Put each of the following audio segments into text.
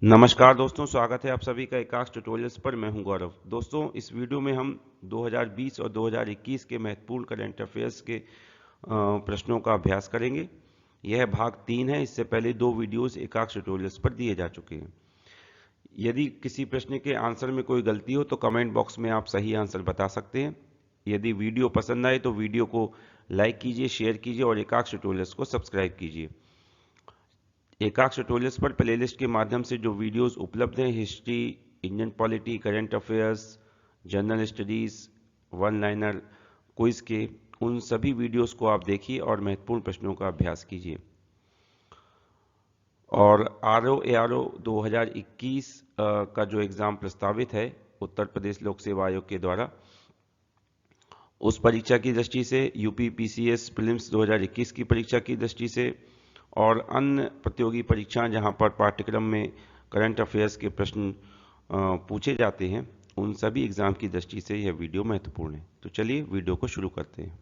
नमस्कार दोस्तों, स्वागत है आप सभी का एकाक्ष ट्यूटोरियल्स पर। मैं हूं गौरव। दोस्तों, इस वीडियो में हम 2020 और 2021 के महत्वपूर्ण करंट अफेयर्स के प्रश्नों का अभ्यास करेंगे। यह भाग 3 है। इससे पहले 2 वीडियोस एकाक्ष ट्यूटोरियल्स पर दिए जा चुके हैं। यदि किसी प्रश्न के आंसर में कोई गलती हो तो कमेंट बॉक्स में आप सही आंसर बता सकते हैं। यदि वीडियो पसंद आए तो वीडियो को लाइक कीजिए, शेयर कीजिए और एकाक्ष ट्यूटोरियल्स को सब्सक्राइब कीजिए। एकाक्ष ट्यूटोरियल्स पर प्लेलिस्ट के माध्यम से जो वीडियोस उपलब्ध हैं, history, Indian polity, current affairs, general studies, one liner, quiz के, उन सभी वीडियोस को आप देखिए और महत्वपूर्ण प्रश्नों का अभ्यास कीजिए। और RO-ARO 2021 का जो एग्जाम प्रस्तावित है उत्तर प्रदेश लोक सेवा आयोग के द्वारा, उस परीक्षा की दृष्टि से, UPPCS प्रीलिम्स 2021 की परीक्षा की दृष्टि से और अन्य प्रतियोगी परीक्षाएं जहां पर पाठ्यक्रम में करंट अफेयर्स के प्रश्न पूछे जाते हैं, उन सभी एग्जाम की दृष्टि से यह वीडियो महत्वपूर्ण है। तो चलिए वीडियो को शुरू करते हैं।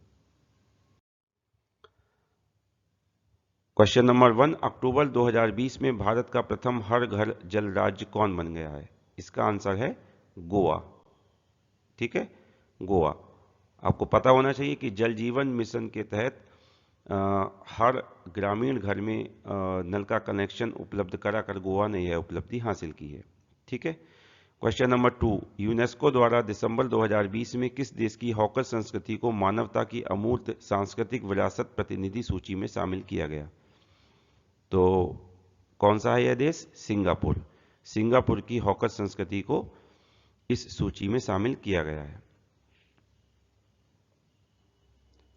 क्वेश्चन नंबर 1, अक्टूबर 2020 में भारत का प्रथम हर घर जल राज्य कौन बन गया है? इसका आंसर है गोवा। ठीक है, गोवा। आपको पता होना चाहिए कि जल जीवन मिशन के तहत हर ग्रामीण घर में नल का कनेक्शन उपलब्ध कराकर गोवा ने यह उपलब्धि हासिल की है। ठीक है। क्वेश्चन नंबर 2, यूनेस्को द्वारा दिसंबर 2020 में किस देश की हॉकर संस्कृति को मानवता की अमूर्त सांस्कृतिक विरासत प्रतिनिधि सूची में शामिल किया गया? तो कौन सा है यह देश? सिंगापुर। सिंगापुर की हॉकर संस्कृति को इस सूची में शामिल किया गया है।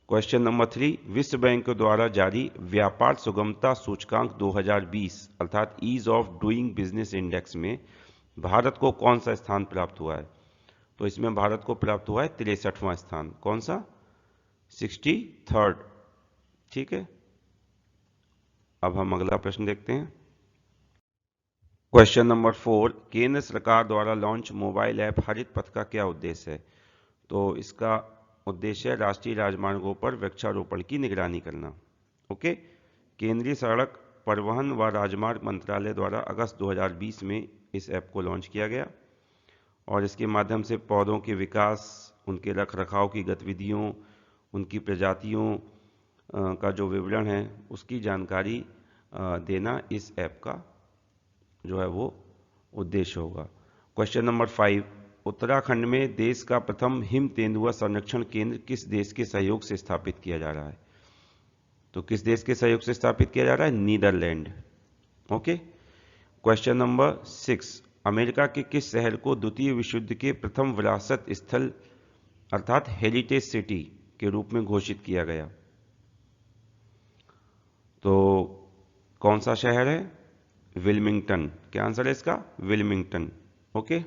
क्वेश्चन नंबर 3, विश्व बैंक द्वारा जारी व्यापार सुगमता सूचकांक 2020 अर्थात ease of doing business index में भारत को कौन सा स्थान प्राप्त हुआ है? तो इसमें भारत को प्राप्त हुआ है 63वां स्थान। कौन सा? 63rd। ठीक है। अब हम अगला प्रश्न देखते हैं। क्वेश्चन नंबर 4, केंद्र सरकार द्वारा लॉन्च मोबाइल ऐप हरित पथ का क्या उद्देश्य है? तो इसका उद्देश्य है राष्ट्रीय राजमार्गों पर वृक्षारोपण की निगरानी करना। ओके। केंद्रीय सड़क परिवहन व राजमार्ग मंत्रालय द्वारा अगस्त 2020 में इस ऐप को लॉन्च किया गया और इसके माध्यम से पौधों के विकास, उनके रखरखाव की गतिविधियों, उनकी प्रजातियों का जो विवरण है उसकी जानकारी देना इस ऐप का जो है वो उद्देश्य होगा। क्वेश्चन नंबर 5, उत्तराखंड में देश का प्रथम हिम तेंदुआ संरक्षण केंद्र किस देश के सहयोग से स्थापित किया जा रहा है? तो किस देश के सहयोग से स्थापित किया जा रहा है? Netherlands. Okay. Question number 6, America के किस शहर को द्वितीय विश्व युद्ध के प्रथम विरासत स्थल अर्थात हेरिटेज सिटी के रूप में घोषित किया गया? तो कौन सा शहर है? विल्मिंगटन। क्या आंसर है इसका? विल्मिंगटन। ओके।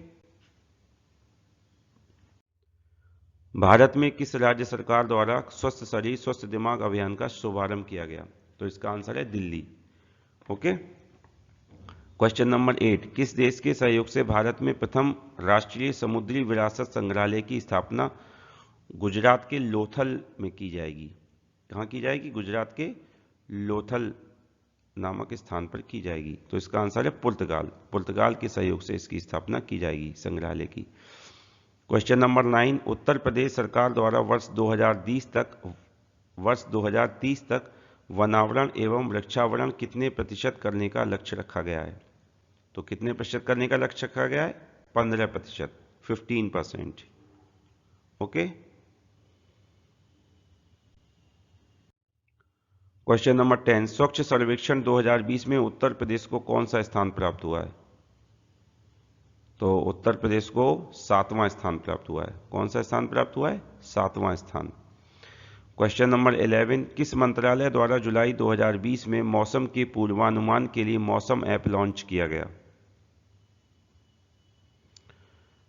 भारत में किस राज्य सरकार द्वारा स्वस्थ शरीर स्वस्थ दिमाग अभियान का शुभारंभ किया गया? तो इसका आंसर है दिल्ली। ओके। क्वेश्चन नंबर 8, किस देश के सहयोग से भारत में प्रथम राष्ट्रीय समुद्री विरासत संग्रहालय की स्थापना गुजरात के लोथल में की जाएगी? कहाँ की जाएगी? गुजरात के लोथल नामक स्थान पर की जाएगी। तो इसका आंसर है पुर्तगाल। पुर्तगाल के सहयोग से इसकी स्थापना की जाएगी संग्रहालय की। क्वेश्चन नंबर 9, उत्तर प्रदेश सरकार द्वारा वर्ष 2030 तक वनावरण एवं वृक्षावरण कितने प्रतिशत करने का लक्ष्य रखा गया है? तो कितने प्रतिशत करने का लक्ष्य रखा गया है? 15%, 15%। ओके। क्वेश्चन नंबर 10, स्वच्छ सर्वेक्षण 2020 में उत्तर प्रदेश को कौन सा स्थान प्राप्त हुआ है? तो उत्तर प्रदेश को 7वां स्थान प्राप्त हुआ है। कौन सा स्थान प्राप्त हुआ है? 7वां स्थान। क्वेश्चन नंबर 11, किस मंत्रालय द्वारा जुलाई 2020 में मौसम के पूर्वानुमान के लिए मौसम ऐप लॉन्च किया गया?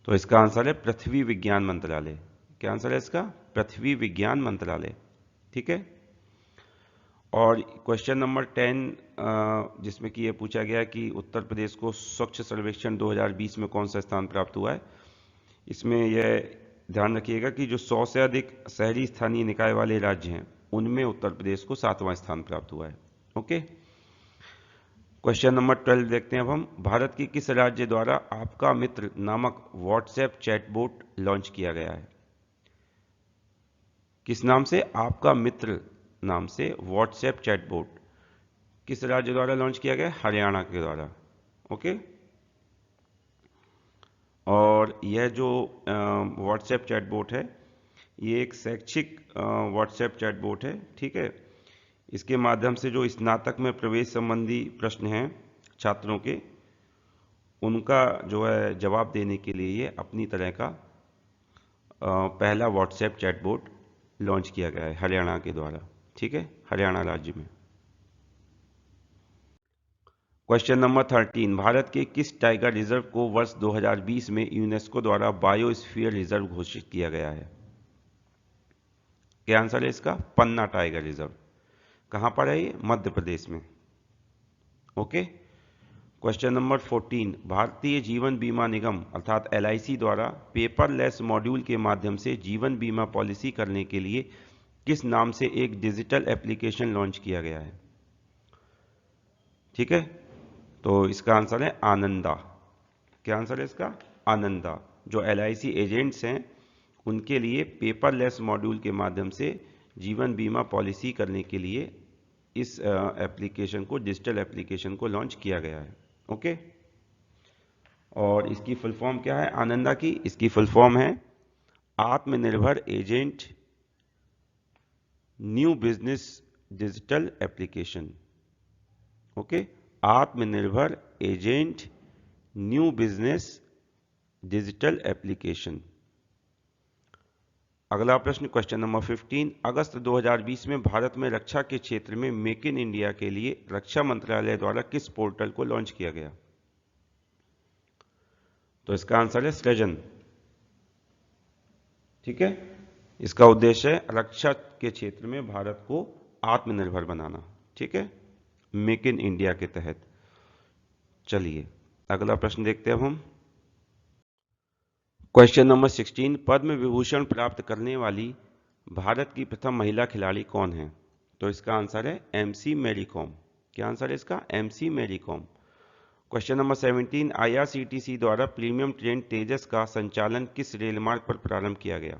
तो इसका आंसर है पृथ्वी विज्ञान मंत्रालय। क्या आंसर है इसका? पृथ्वी विज्ञान मंत्रालय। ठीक है। और क्वेश्चन नंबर 10 जिसमें कि यह पूछा गया कि उत्तर प्रदेश को स्वच्छ सर्वेक्षण 2020 में कौन सा स्थान प्राप्त हुआ है, इसमें यह ध्यान रखिएगा कि जो 100 से अधिक शहरी स्थानीय निकाय वाले राज्य हैं उनमें उत्तर प्रदेश को 7वां स्थान प्राप्त हुआ है। ओके। क्वेश्चन नंबर 12 देखते हैं अब हम। भारत के किस राज्य द्वारा आपका मित्र नामक व्हाट्सएप चैटबॉट लॉन्च किया गया है? किस नाम से? आपका मित्र नाम से व्हाट्सएप चैटबॉट किस राज्य द्वारा लॉन्च किया गया? हरियाणा के द्वारा। ओके। और यह जो व्हाट्सएप चैटबॉट है, ये एक शैक्षिक व्हाट्सएप चैटबॉट है, ठीक है। इसके माध्यम से जो स्नातक में प्रवेश संबंधी प्रश्न हैं छात्रों के, उनका जो है जवाब देने के लिए ये अपनी तरह का पहला व्हाट्सएप चैटबॉट लॉन्च किया गया है हरियाणा के द्वारा, ठीक है, हरियाणा राज्य में। क्वेश्चन नंबर 13, भारत के किस टाइगर रिजर्व को वर्ष 2020 में यूनेस्को द्वारा बायोस्फीयर रिजर्व घोषित किया गया है? क्या आंसर है इसका? पन्ना टाइगर रिजर्व। कहां पर है ये? मध्य प्रदेश में। Okay. Question number 14, Bharatiya Jeevan बीमा निगम अर्थात LIC द्वारा पेपरलेस मॉड्यूल के माध्यम से जीवन बीमा पॉलिसी करने के लिए किस नाम से एक डिजिटल एप्लीकेशन लॉन्च किया गया है? ठीक है, तो इसका आंसर है आनंदा। क्या आंसर है इसका? आनंदा। जो LIC एजेंट्स हैं उनके लिए पेपरलेस मॉड्यूल के माध्यम से जीवन बीमा पॉलिसी करने के लिए इस एप्लीकेशन को, डिजिटल एप्लीकेशन को लॉन्च किया गया है। ओके। और इसकी फुल फॉर्म क्या है आनंदा की? इसकी फुल फॉर्म है आत्मनिर्भर agent new business digital application. Okay, आत्मनिर्भर agent new business digital application. अगला प्रश्न क्वेश्चन नंबर 15, अगस्त 2020 में भारत में रक्षा के क्षेत्र में मेक इन इंडिया के लिए रक्षा मंत्रालय द्वारा किस पोर्टल को लॉन्च किया गया? तो इसका आंसर है सृजन। ठीक है, इसका उद्देश्य है रक्षा के क्षेत्र में भारत को आत्मनिर्भर बनाना। ठीक है, मेक इन इंडिया के तहत। चलिए अगला प्रश्न देखते हैं अब हम। क्वेश्चन नंबर 16, पद्म विभूषण प्राप्त करने वाली भारत की प्रथम महिला खिलाड़ी कौन है? तो इसका आंसर है MC मैरी कॉम। क्या आंसर है इसका? MC Mary Kom. Question number 17, IRCTC द्वारा प्रीमियम ट्रेन तेजस का संचालन किस रेल मार्ग पर प्रारंभ किया गया?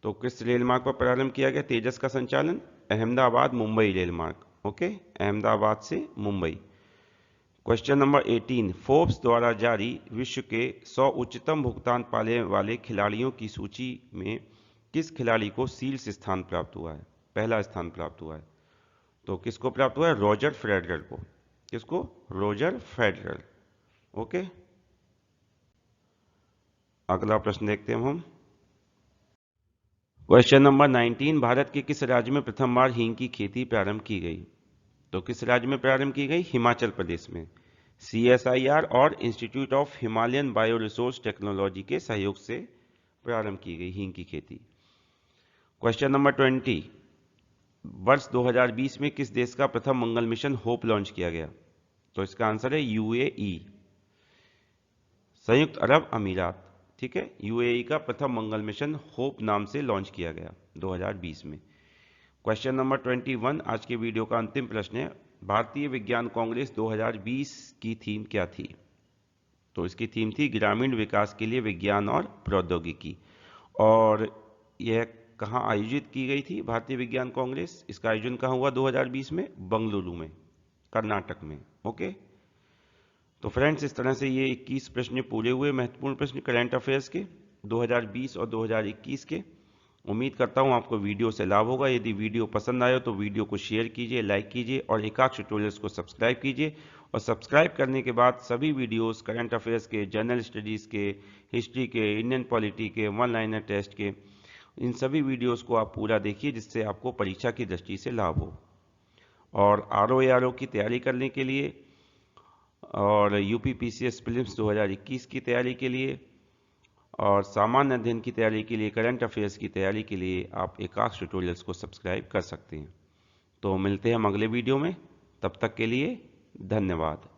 तो किस रेल मार्ग पर प्रारंभ किया गया तेजस का संचालन? अहमदाबाद मुंबई रेल मार्ग। ओके, अहमदाबाद से मुंबई। क्वेश्चन नंबर 18, फोर्ब्स द्वारा जारी विश्व के 100 उच्चतम भुगतान पाने वाले खिलाड़ियों की सूची में किस खिलाड़ी को शीर्ष स्थान प्राप्त हुआ है? पहला स्थान प्राप्त हुआ है। तो किसको प्राप्त हुआ है? रॉजर फेडरर को। किसको? Roger Federer. ओके, अगला प्रश्न देखते हैं हम। क्वेश्चन नंबर 19, भारत के किस राज्य में प्रथम बार हींग की खेती प्रारंभ की गई? तो किस राज्य में प्रारंभ की गई? हिमाचल प्रदेश में। CSIR और institute of Himalayan bio resource technology के सहयोग से प्रारंभ की गई हींग की खेती। क्वेश्चन नंबर 20, वर्ष 2020 में किस देश का प्रथम मंगल मिशन होप लॉन्च किया गया? तो इसका आंसर है UAE, संयुक्त अरब अमीरात। ठीक है, UAE का प्रथम मंगल मिशन होप नाम से लॉन्च किया गया 2020 में। क्वेश्चन नंबर 21, आज के वीडियो का अंतिम प्रश्न है, भारतीय विज्ञान कांग्रेस 2020 की थीम क्या थी? तो इसकी थीम थी ग्रामीण विकास के लिए विज्ञान और प्रौद्योगिकी। और यह कहाँ आयोजित की गई थी भारतीय विज्ञान कांग्रेस? इसका आयोजन कहाँ हुआ 2020 में? बंगलुरु में, कर्नाटक में। ओके, तो फ्रेंड्स इस तरह से ये 21 प्रश्न पूरे हुए, महत्वपूर्ण प्रश्न करंट अफेयर्स के 2020 और 2021 के। उम्मीद करता हूं आपको वीडियो से लाभ होगा। यदि वीडियो पसंद आया तो वीडियो को शेयर कीजिए, लाइक कीजिए और एकाक्ष ट्यूटोरियल्स को सब्सक्राइब कीजिए। और सब्सक्राइब करने के बाद सभी वीडियोस करंट अफेयर्स के, जनरल स्टडीज़ के, हिस्ट्री के, इंडियन पॉलिटी के, वन लाइनर टेस्ट के, इन सभी वीडियोस को आप पूरा देखिए जिससे आपको परीक्षा की दृष्टि से लाभ हो। और RO की तैयारी करने के लिए और UPPCS प्रीलिम्स 2021 की तैयारी के लिए और सामान्य अध्ययन की तैयारी के लिए, करंट अफेयर्स की तैयारी के लिए आप एकाक्ष ट्यूटोरियल्स को सब्सक्राइब कर सकते हैं। तो मिलते हैं हम अगले वीडियो में, तब तक के लिए धन्यवाद।